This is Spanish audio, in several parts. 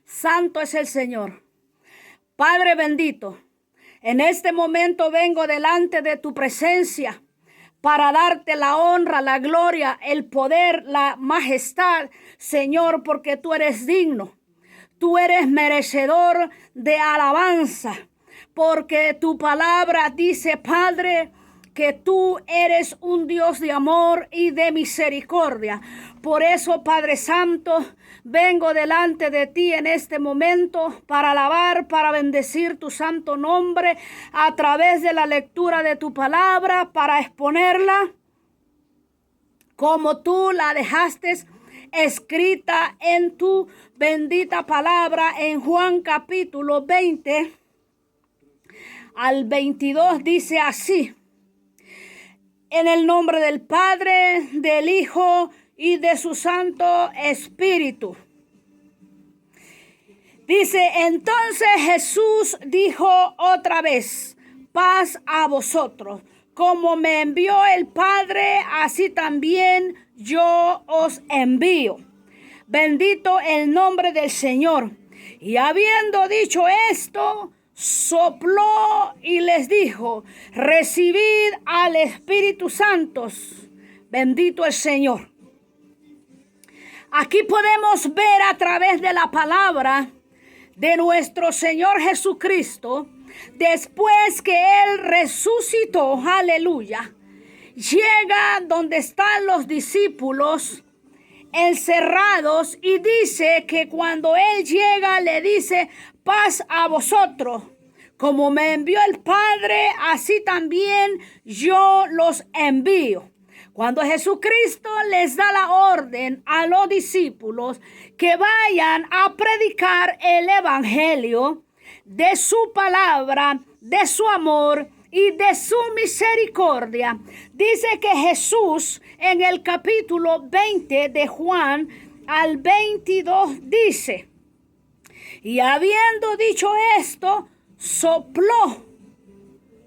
Santo es el Señor. Padre bendito, en este momento vengo delante de tu presencia para darte la honra, la gloria, el poder, la majestad, Señor, porque tú eres digno. Tú eres merecedor de alabanza, porque tu palabra dice, Padre, que tú eres un Dios de amor y de misericordia. Por eso, Padre Santo, vengo delante de ti en este momento para alabar, para bendecir tu santo nombre a través de la lectura de tu palabra, para exponerla como tú la dejaste escrita en tu bendita palabra en Juan capítulo 20 al 22. Dice así: en el nombre del Padre, del Hijo y de su Santo Espíritu. Dice, entonces Jesús dijo otra vez, paz a vosotros. Como me envió el Padre, así también yo os envío. Bendito el nombre del Señor. Y habiendo dicho esto, sopló y les dijo, recibid al Espíritu Santo. Bendito el Señor. Aquí podemos ver a través de la palabra de nuestro Señor Jesucristo, después que Él resucitó, aleluya, llega donde están los discípulos encerrados y dice que cuando Él llega le dice, paz a vosotros. Como me envió el Padre, así también yo los envío. Cuando Jesucristo les da la orden a los discípulos que vayan a predicar el evangelio de su palabra, de su amor y de su misericordia, dice que Jesús en el capítulo 20 de Juan al 22 dice, y habiendo dicho esto, sopló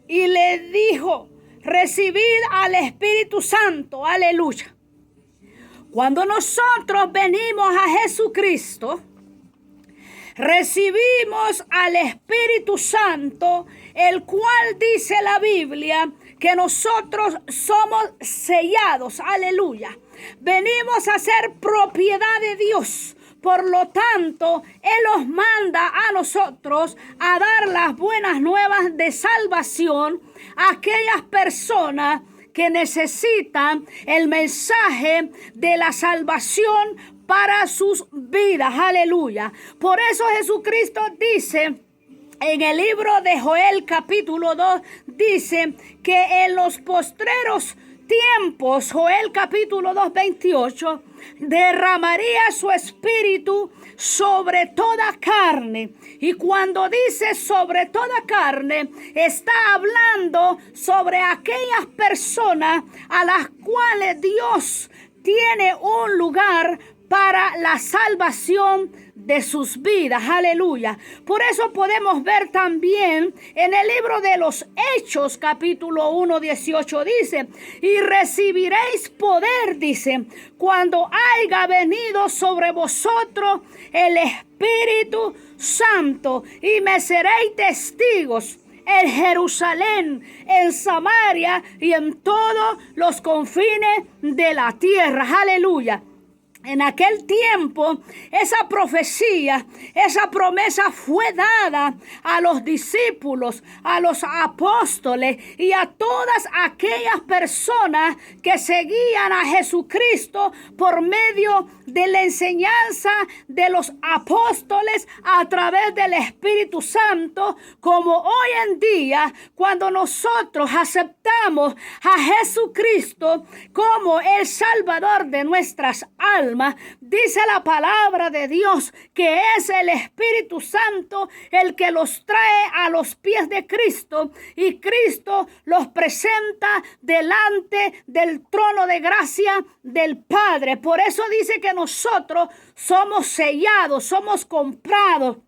y le dijo, recibid al Espíritu Santo, aleluya. Cuando nosotros venimos a Jesucristo, recibimos al Espíritu Santo, el cual dice la Biblia que nosotros somos sellados, aleluya. Venimos a ser propiedad de Dios. Por lo tanto, Él nos manda a nosotros a dar las buenas nuevas de salvación a aquellas personas que necesitan el mensaje de la salvación para sus vidas. Aleluya. Por eso Jesucristo dice en el libro de Joel capítulo 2, dice que en los postreros tiempos, Joel capítulo 2, 28, derramaría su espíritu sobre toda carne. Y cuando dice sobre toda carne, está hablando sobre aquellas personas a las cuales Dios tiene un lugar para la salvación de sus vidas, aleluya. Por eso podemos ver también en el libro de los Hechos, capítulo 1, 18, dice, y recibiréis poder, dice, cuando haya venido sobre vosotros el Espíritu Santo, y me seréis testigos en Jerusalén, en Samaria y en todos los confines de la tierra, aleluya. En aquel tiempo, esa profecía, esa promesa fue dada a los discípulos, a los apóstoles y a todas aquellas personas que seguían a Jesucristo por medio de la enseñanza de los apóstoles a través del Espíritu Santo, como hoy en día, cuando nosotros aceptamos a Jesucristo como el Salvador de nuestras almas. Dice la palabra de Dios que es el Espíritu Santo el que los trae a los pies de Cristo y Cristo los presenta delante del trono de gracia del Padre. Por eso dice que nosotros somos sellados, somos comprados.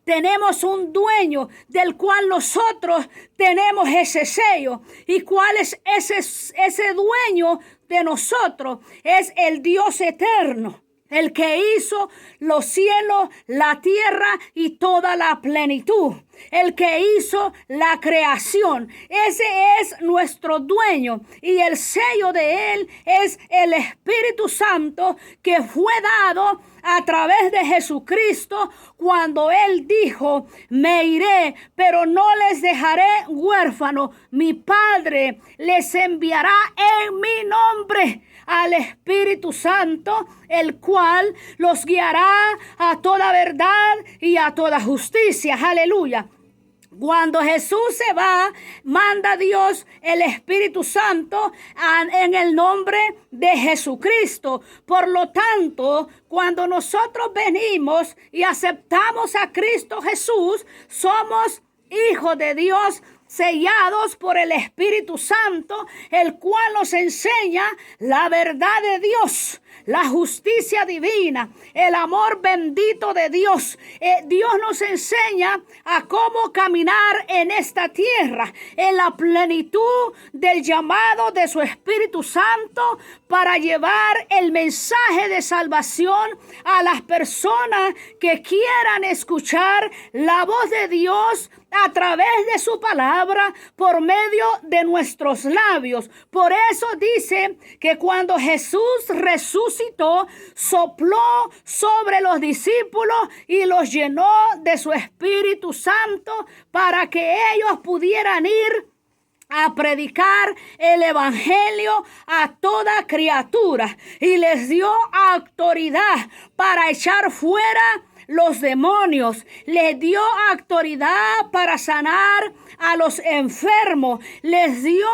Tenemos un dueño del cual nosotros tenemos ese sello. ¿Y cuál es ese dueño de nosotros? Es el Dios eterno. el que hizo los cielos, la tierra y toda la plenitud, el que hizo la creación. Ese es nuestro dueño y el sello de él es el Espíritu Santo que fue dado a través de Jesucristo cuando él dijo: me iré, pero no les dejaré huérfanos. Mi Padre les enviará en mi nombre al Espíritu Santo, el cual los guiará a toda verdad y a toda justicia. Aleluya. Cuando Jesús se va, manda a Dios el Espíritu Santo en el nombre de Jesucristo. Por lo tanto, cuando nosotros venimos y aceptamos a Cristo Jesús, somos hijos de Dios, sellados por el Espíritu Santo, el cual nos enseña la verdad de Dios, la justicia divina, el amor bendito de Dios. Dios nos enseña a cómo caminar en esta tierra, en la plenitud del llamado de su Espíritu Santo, para llevar el mensaje de salvación a las personas que quieran escuchar la voz de Dios a través de su palabra, por medio de nuestros labios. Por eso dice que cuando Jesús resucitó, sopló sobre los discípulos y los llenó de su Espíritu Santo para que ellos pudieran ir a predicar el evangelio a toda criatura, y les dio autoridad para echar fuera los demonios. Les dio autoridad para sanar a los enfermos. Les dio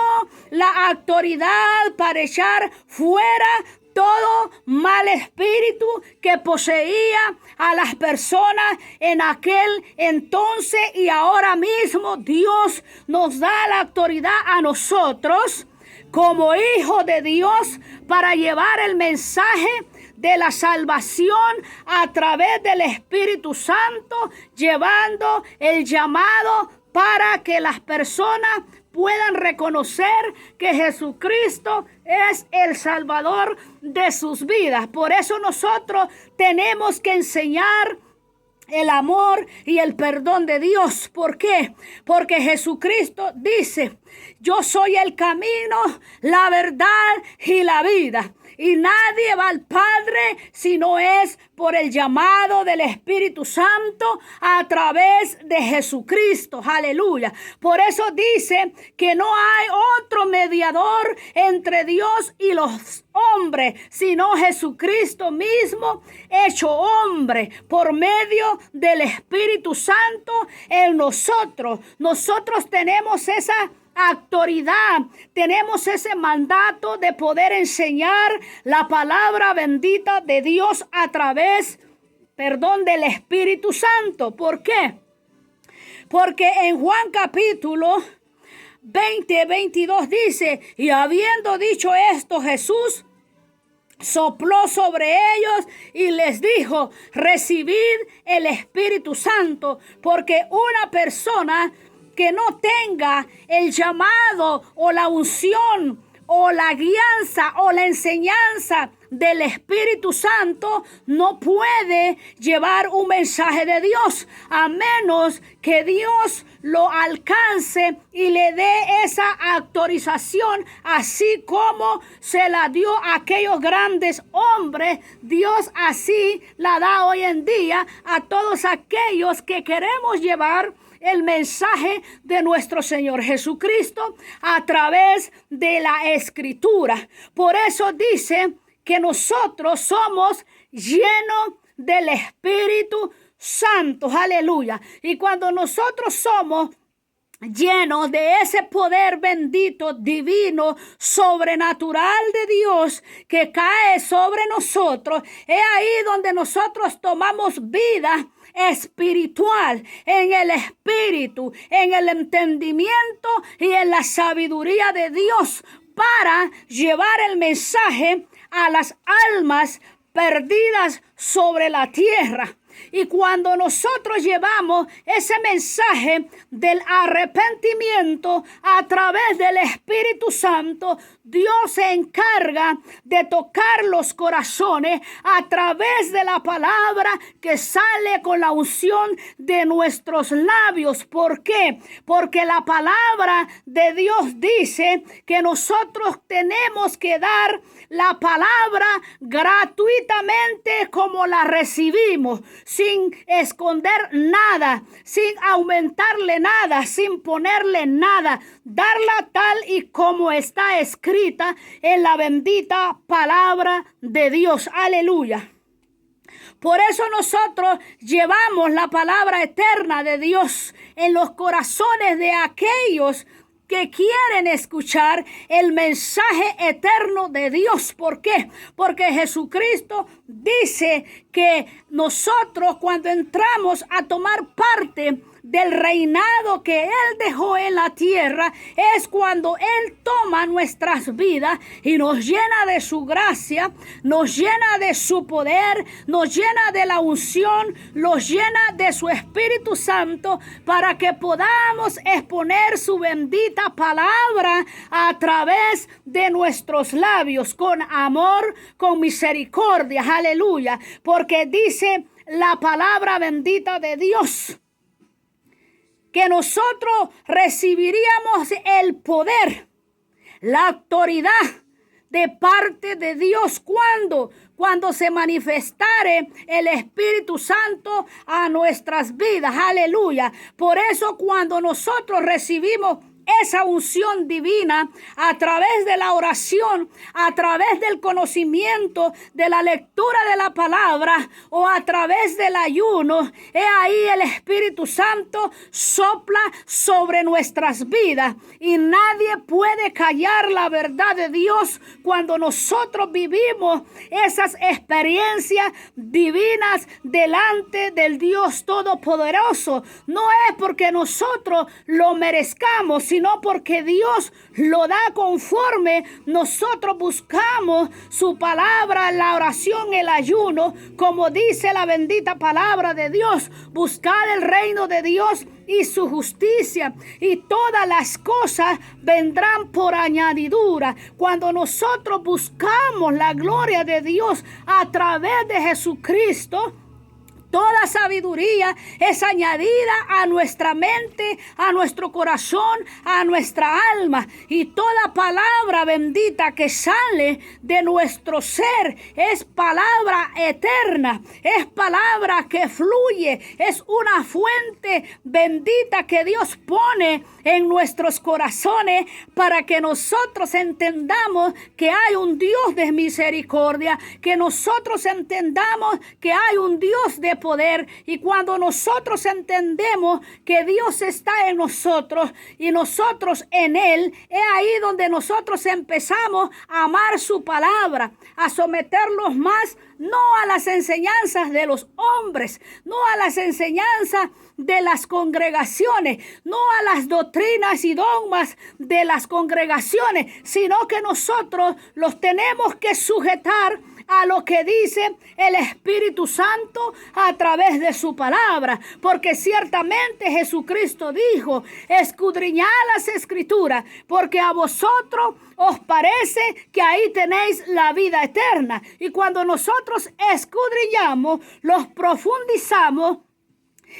la autoridad para echar fuera todo mal espíritu que poseía a las personas en aquel entonces, y ahora mismo Dios nos da la autoridad a nosotros como hijos de Dios para llevar el mensaje de la salvación a través del Espíritu Santo, llevando el llamado para que las personas puedan reconocer que Jesucristo es el Salvador de sus vidas. Por eso nosotros tenemos que enseñar el amor y el perdón de Dios. ¿Por qué? Porque Jesucristo dice: yo soy el camino, la verdad y la vida, y nadie va al Padre si no es por el llamado del Espíritu Santo a través de Jesucristo. Aleluya. Por eso dice que no hay otro mediador entre Dios y los hombres, sino Jesucristo mismo hecho hombre por medio del Espíritu Santo en nosotros. Nosotros tenemos esa autoridad, tenemos ese mandato de poder enseñar la palabra bendita de Dios a través, del Espíritu Santo. ¿Por qué? Porque en Juan capítulo 20:22 dice: y habiendo dicho esto, Jesús sopló sobre ellos y les dijo: recibid el Espíritu Santo, porque una persona que no tenga el llamado o la unción o la guianza o la enseñanza del Espíritu Santo no puede llevar un mensaje de Dios, a menos que Dios lo alcance y le dé esa autorización, así como se la dio a aquellos grandes hombres. Dios así la da hoy en día a todos aquellos que queremos llevar el mensaje de nuestro Señor Jesucristo a través de la Escritura. Por eso dice que nosotros somos llenos del Espíritu Santo. Aleluya. Y cuando nosotros somos llenos de ese poder bendito, divino, sobrenatural de Dios que cae sobre nosotros, es ahí donde nosotros tomamos vida espiritual, en el espíritu, en el entendimiento y en la sabiduría de Dios, para llevar el mensaje a las almas perdidas sobre la tierra. Y cuando nosotros llevamos ese mensaje del arrepentimiento a través del Espíritu Santo, Dios se encarga de tocar los corazones a través de la palabra que sale con la unción de nuestros labios. ¿Por qué? Porque la palabra de Dios dice que nosotros tenemos que dar la palabra gratuitamente como la recibimos, sin esconder nada, sin aumentarle nada, sin ponerle nada, darla tal y como está escrita en la bendita palabra de Dios. Aleluya. Por eso nosotros llevamos la palabra eterna de Dios en los corazones de aquellos que quieren escuchar el mensaje eterno de Dios. ¿Por qué? Porque Jesucristo dice que nosotros, cuando entramos a tomar parte del reinado que Él dejó en la tierra, es cuando Él toma nuestras vidas y nos llena de su gracia, nos llena de su poder, nos llena de la unción, nos llena de su Espíritu Santo, para que podamos exponer su bendita palabra a través de nuestros labios, con amor, con misericordia. Aleluya. Porque dice la palabra bendita de Dios que nosotros recibiríamos el poder, la autoridad de parte de Dios cuando se manifestare el Espíritu Santo a nuestras vidas. Aleluya. Por eso cuando nosotros recibimos esa unción divina a través de la oración, a través del conocimiento, de la lectura de la palabra o a través del ayuno, ahí el Espíritu Santo sopla sobre nuestras vidas y nadie puede callar la verdad de Dios cuando nosotros vivimos esas experiencias divinas delante del Dios Todopoderoso. No es porque nosotros lo merezcamos, sino porque Dios lo da conforme nosotros buscamos su palabra, la oración, el ayuno, como dice la bendita palabra de Dios. Buscar el reino de Dios y su justicia, y todas las cosas vendrán por añadidura. Cuando nosotros buscamos la gloria de Dios a través de Jesucristo, toda sabiduría es añadida a nuestra mente, a nuestro corazón, a nuestra alma. Y toda palabra bendita que sale de nuestro ser es palabra eterna, es palabra que fluye, es una fuente bendita que Dios pone en nuestros corazones para que nosotros entendamos que hay un Dios de misericordia, que nosotros entendamos que hay un Dios de poder. Y cuando nosotros entendemos que Dios está en nosotros y nosotros en Él, es ahí donde nosotros empezamos a amar su palabra, a someternos más, no a las enseñanzas de los hombres, no a las enseñanzas de las congregaciones, no a las doctrinas y dogmas de las congregaciones, sino que nosotros los tenemos que sujetar a lo que dice el Espíritu Santo a través de su palabra, porque ciertamente Jesucristo dijo: escudriñad las Escrituras, porque a vosotros os parece que ahí tenéis la vida eterna. Y cuando nosotros escudriñamos, los profundizamos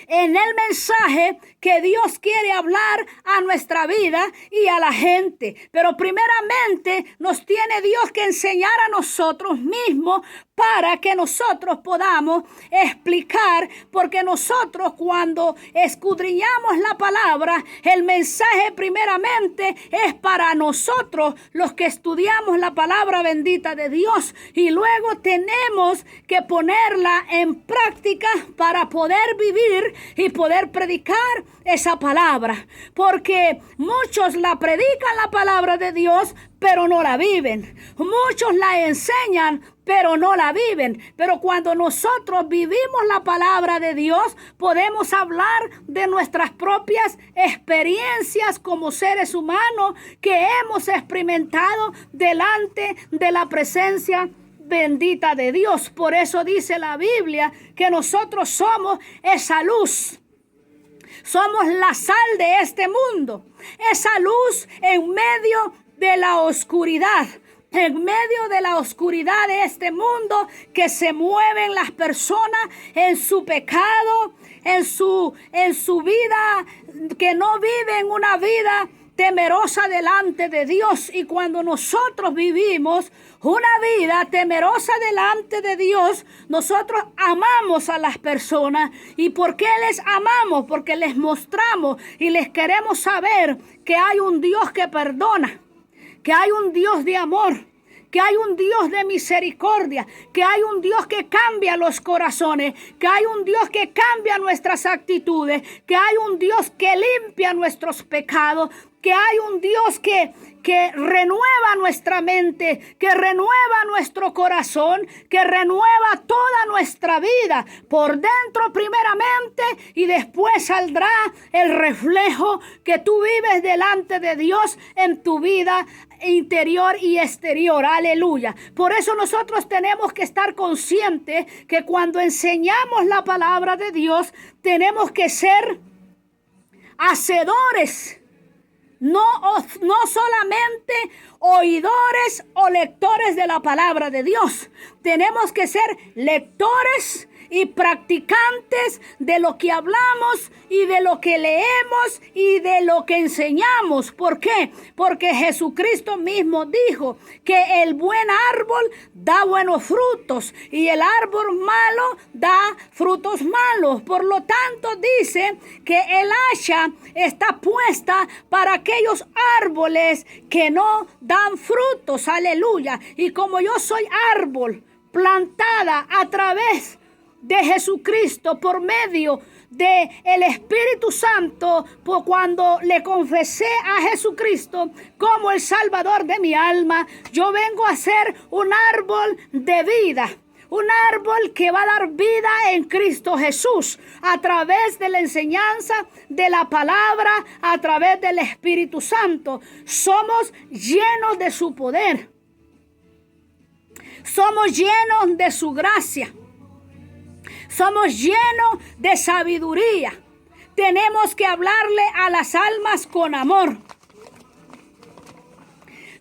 en el mensaje que Dios quiere hablar a nuestra vida y a la gente. Pero primeramente nos tiene Dios que enseñar a nosotros mismos para que nosotros podamos explicar, porque nosotros cuando escudriñamos la palabra, el mensaje primeramente es para nosotros los que estudiamos la palabra bendita de Dios, y luego tenemos que ponerla en práctica para poder vivir y poder predicar esa palabra, porque muchos la predican la palabra de Dios pero no la viven, muchos la enseñan pero no la viven. Pero cuando nosotros vivimos la palabra de Dios, podemos hablar de nuestras propias experiencias como seres humanos que hemos experimentado delante de la presencia bendita de Dios. Por eso dice la Biblia que nosotros somos esa luz. Somos la sal de este mundo. Esa luz en medio de la oscuridad. En medio de la oscuridad de este mundo, que se mueven las personas en su pecado, en su vida, que no viven una vida temerosa delante de Dios. Y cuando nosotros vivimos una vida temerosa delante de Dios, nosotros amamos a las personas. ¿Y por qué les amamos? Porque les mostramos y les queremos saber que hay un Dios que perdona, que hay un Dios de amor, que hay un Dios de misericordia, que hay un Dios que cambia los corazones, que hay un Dios que cambia nuestras actitudes, que hay un Dios que limpia nuestros pecados, que hay un Dios que renueva nuestra mente, que renueva nuestro corazón, que renueva toda nuestra vida por dentro primeramente, y después saldrá el reflejo que tú vives delante de Dios en tu vida interior y exterior. Aleluya. Por eso nosotros tenemos que estar conscientes que cuando enseñamos la palabra de Dios tenemos que ser hacedores. No solamente oidores o lectores de la palabra de Dios. Tenemos que ser lectores y practicantes de lo que hablamos y de lo que leemos y de lo que enseñamos. ¿Por qué? Porque Jesucristo mismo dijo que el buen árbol da buenos frutos y el árbol malo da frutos malos. Por lo tanto, dice que el hacha está puesta para aquellos árboles que no dan frutos. Aleluya. Y como yo soy árbol plantada a través de Jesucristo por medio de el Espíritu Santo, por cuando le confesé a Jesucristo como el Salvador de mi alma, yo vengo a ser un árbol de vida. Un árbol que va a dar vida en Cristo Jesús a través de la enseñanza de la palabra, a través del Espíritu Santo. Somos llenos de su poder. Somos llenos de su gracia. Somos llenos de sabiduría. Tenemos que hablarle a las almas con amor.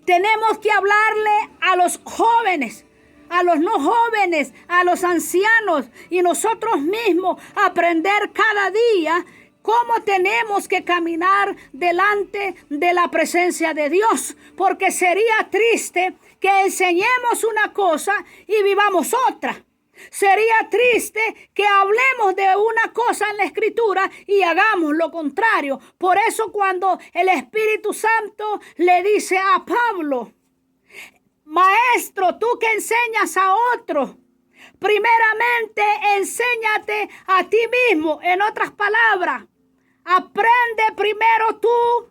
Tenemos que hablarle a los jóvenes, a los no jóvenes, a los ancianos y nosotros mismos aprender cada día cómo tenemos que caminar delante de la presencia de Dios. Porque sería triste que enseñemos una cosa y vivamos otra. Sería triste que hablemos de una cosa en la Escritura y hagamos lo contrario. Por eso cuando el Espíritu Santo le dice a Pablo: maestro, tú que enseñas a otro, primeramente enséñate a ti mismo. En otras palabras, aprende primero tú,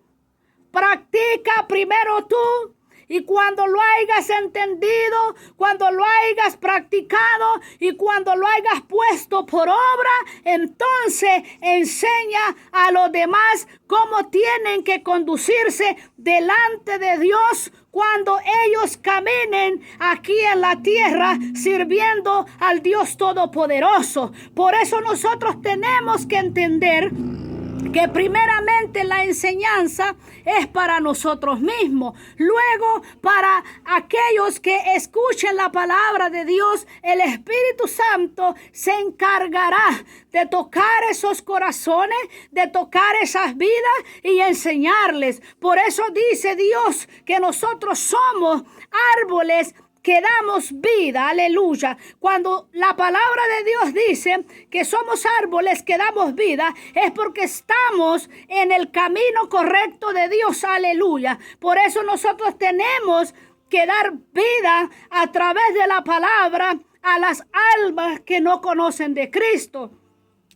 practica primero tú. Y cuando lo hayas entendido, cuando lo hayas practicado y cuando lo hayas puesto por obra, entonces enseña a los demás cómo tienen que conducirse delante de Dios cuando ellos caminen aquí en la tierra sirviendo al Dios Todopoderoso. Por eso nosotros tenemos que entender que primeramente la enseñanza es para nosotros mismos. Luego, para aquellos que escuchen la palabra de Dios, el Espíritu Santo se encargará de tocar esos corazones, de tocar esas vidas y enseñarles. Por eso dice Dios que nosotros somos árboles que damos vida, aleluya. Cuando la palabra de Dios dice que somos árboles que damos vida, es porque estamos en el camino correcto de Dios, aleluya. Por eso nosotros tenemos que dar vida a través de la palabra a las almas que no conocen de Cristo.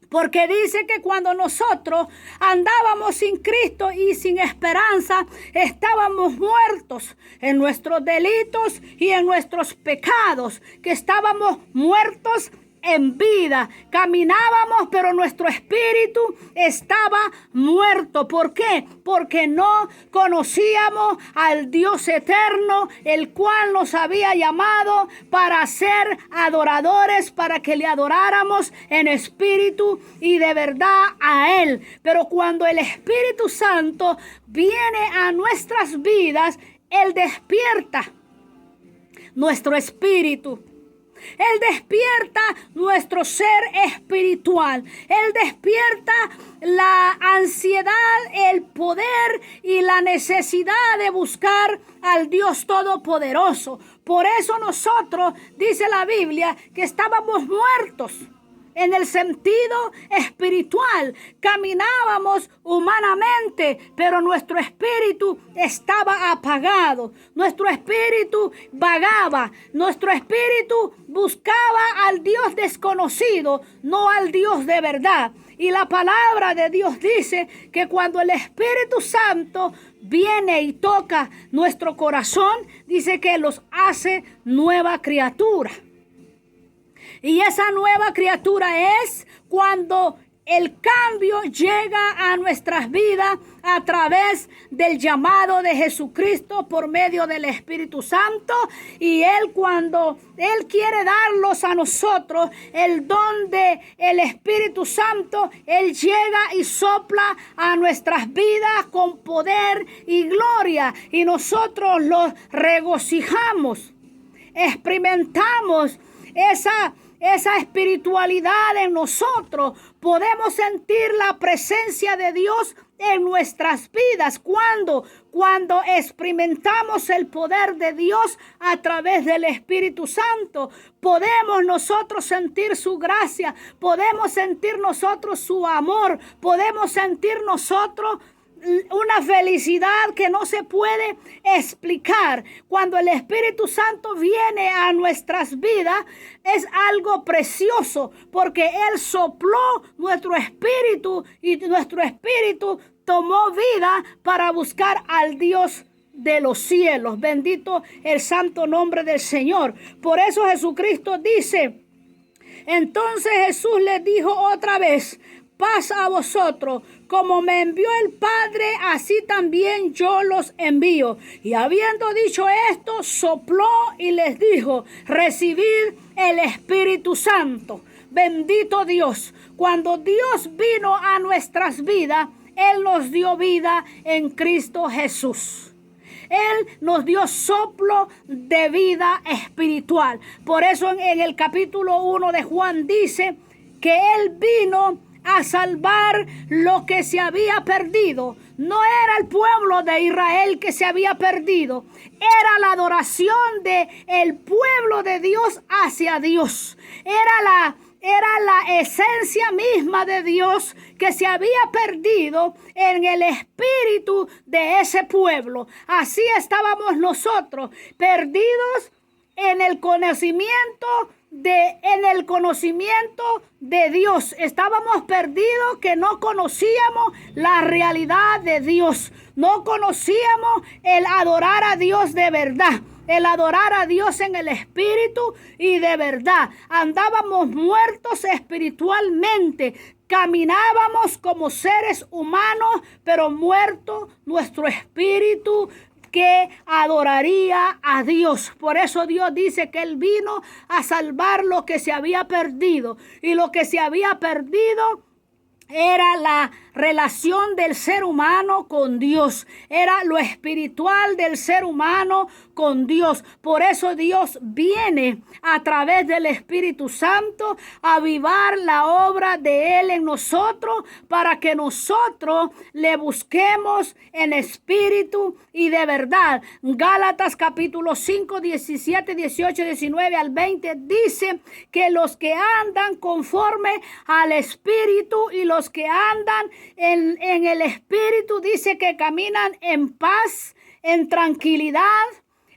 Porque dice que cuando nosotros andábamos sin Cristo y sin esperanza, estábamos muertos en nuestros delitos y en nuestros pecados, que estábamos muertos en vida. Caminábamos, pero nuestro espíritu estaba muerto. ¿Por qué? Porque no conocíamos al Dios eterno, el cual nos había llamado para ser adoradores, para que le adoráramos en espíritu y de verdad a Él. Pero cuando el Espíritu Santo viene a nuestras vidas, Él despierta nuestro espíritu. Él despierta nuestro ser espiritual. Él despierta la ansiedad, el poder y la necesidad de buscar al Dios Todopoderoso. Por eso nosotros, dice la Biblia, que estábamos muertos en el sentido espiritual. Caminábamos humanamente, pero nuestro espíritu estaba apagado. Nuestro espíritu vagaba. Nuestro espíritu buscaba al Dios desconocido, no al Dios de verdad. Y la palabra de Dios dice que cuando el Espíritu Santo viene y toca nuestro corazón, dice que los hace nueva criatura. Y esa nueva criatura es cuando el cambio llega a nuestras vidas a través del llamado de Jesucristo por medio del Espíritu Santo. Y Él, cuando Él quiere darlos a nosotros, el don de el Espíritu Santo, Él llega y sopla a nuestras vidas con poder y gloria. Y nosotros los regocijamos, experimentamos esa espiritualidad en nosotros. Podemos sentir la presencia de Dios en nuestras vidas cuando experimentamos el poder de Dios a través del Espíritu Santo. Podemos nosotros sentir su gracia, podemos sentir nosotros su amor, podemos sentir nosotros una felicidad que no se puede explicar. Cuando el Espíritu Santo viene a nuestras vidas, es algo precioso, porque Él sopló nuestro espíritu y nuestro espíritu tomó vida para buscar al Dios de los cielos. Bendito el santo nombre del Señor. Por eso Jesucristo dice: entonces Jesús les dijo otra vez: paz a vosotros. Como me envió el Padre, así también yo los envío. Y habiendo dicho esto, sopló y les dijo: recibid el Espíritu Santo. Bendito Dios. Cuando Dios vino a nuestras vidas, Él nos dio vida en Cristo Jesús. Él nos dio soplo de vida espiritual. Por eso en el capítulo 1 de Juan dice que Él vino a salvar lo que se había perdido. No era el pueblo de Israel que se había perdido, era la adoración del pueblo de Dios hacia Dios. Era la esencia misma de Dios que se había perdido en el espíritu de ese pueblo. Así estábamos nosotros, perdidos en el conocimiento de Dios. Estábamos perdidos, que no conocíamos la realidad de Dios. No conocíamos el adorar a Dios de verdad, el adorar a Dios en el espíritu y de verdad. Andábamos muertos espiritualmente. Caminábamos como seres humanos, pero muerto nuestro espíritu que adoraría a Dios. Por eso Dios dice que Él vino a salvar lo que se había perdido. Y lo que se había perdido era la relación del ser humano con Dios. Era lo espiritual del ser humano con Dios. Por eso Dios viene a través del Espíritu Santo a avivar la obra de Él en nosotros, para que nosotros le busquemos en espíritu y de verdad. Gálatas capítulo 5, 17, 18, 19 al 20 dice que los que andan conforme al Espíritu y los que andan en el Espíritu, dice que caminan en paz, en tranquilidad,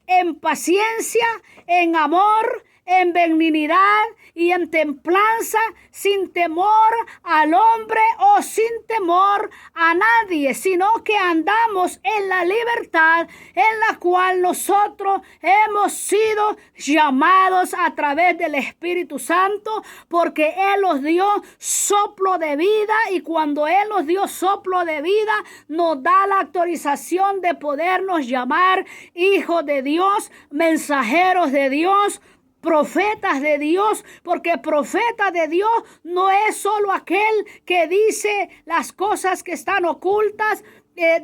en paciencia, en amor, en benignidad y en templanza, sin temor al hombre o sin temor a nadie, sino que andamos en la libertad en la cual nosotros hemos sido llamados a través del Espíritu Santo, porque Él nos dio soplo de vida, y cuando Él nos dio soplo de vida, nos da la autorización de podernos llamar hijos de Dios, mensajeros de Dios, profetas de Dios, porque profeta de Dios no es solo aquel que dice las cosas que están ocultas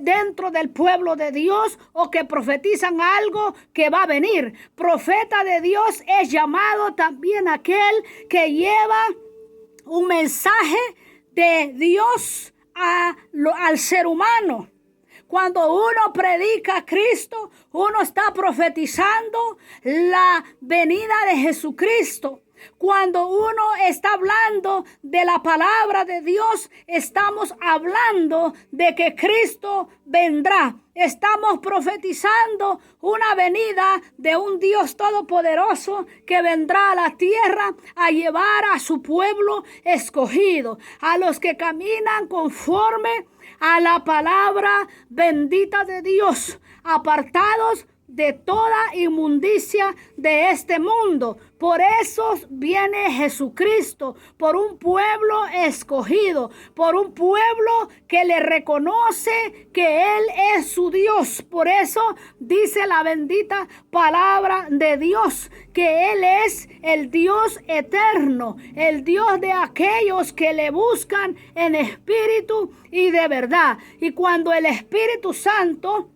dentro del pueblo de Dios, o que profetizan algo que va a venir. Profeta de Dios es llamado también aquel que lleva un mensaje de Dios al ser humano. Cuando uno predica a Cristo, uno está profetizando la venida de Jesucristo. Cuando uno está hablando de la palabra de Dios, estamos hablando de que Cristo vendrá. Estamos profetizando una venida de un Dios todopoderoso que vendrá a la tierra a llevar a su pueblo escogido, a los que caminan conforme a la palabra bendita de Dios, apartados de toda inmundicia de este mundo. Por eso viene Jesucristo, por un pueblo escogido, por un pueblo que le reconoce que Él es su Dios. Por eso dice la bendita palabra de Dios, que Él es el Dios eterno, el Dios de aquellos que le buscan en espíritu y de verdad. Y cuando el Espíritu Santo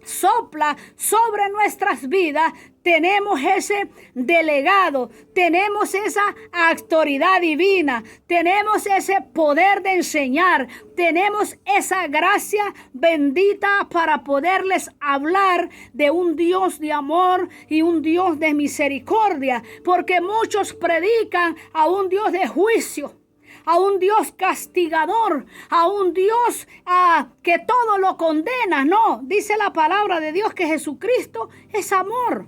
sopla sobre nuestras vidas, tenemos ese delegado, tenemos esa autoridad divina, tenemos ese poder de enseñar, tenemos esa gracia bendita para poderles hablar de un Dios de amor y un Dios de misericordia, porque muchos predican a un Dios de juicio, a un Dios castigador, a un Dios que todo lo condena. No, dice la palabra de Dios que Jesucristo es amor.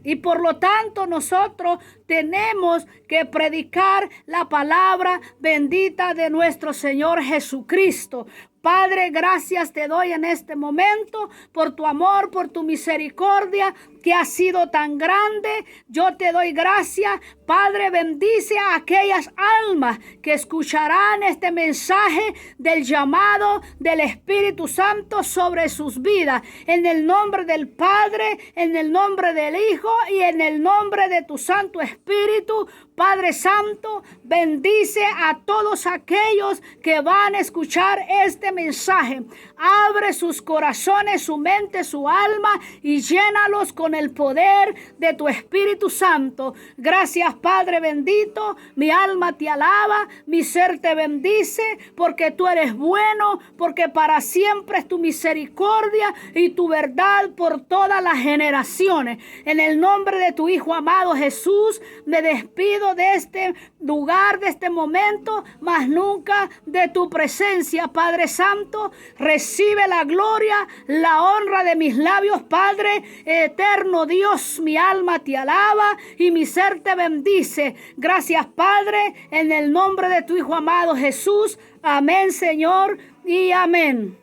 Y por lo tanto nosotros tenemos que predicar la palabra bendita de nuestro Señor Jesucristo. Padre, gracias te doy en este momento por tu amor, por tu misericordia que ha sido tan grande. Yo te doy gracias, Padre. Bendice a aquellas almas que escucharán este mensaje del llamado del Espíritu Santo sobre sus vidas. En el nombre del Padre, en el nombre del Hijo y en el nombre de tu Santo Espíritu. Padre Santo, bendice a todos aquellos que van a escuchar este mensaje. Abre sus corazones, su mente, su alma y llénalos con el poder de tu Espíritu Santo. Gracias, Padre bendito. Mi alma te alaba, mi ser te bendice, porque tú eres bueno, porque para siempre es tu misericordia y tu verdad por todas las generaciones. En el nombre de tu Hijo amado Jesús, me despido de este lugar, de este momento, mas nunca de tu presencia, Padre Santo. Recibe la gloria, la honra de mis labios, Padre eterno Dios. Mi alma te alaba y mi ser te bendice. Gracias, Padre, en el nombre de tu Hijo amado Jesús. Amén, Señor, y amén.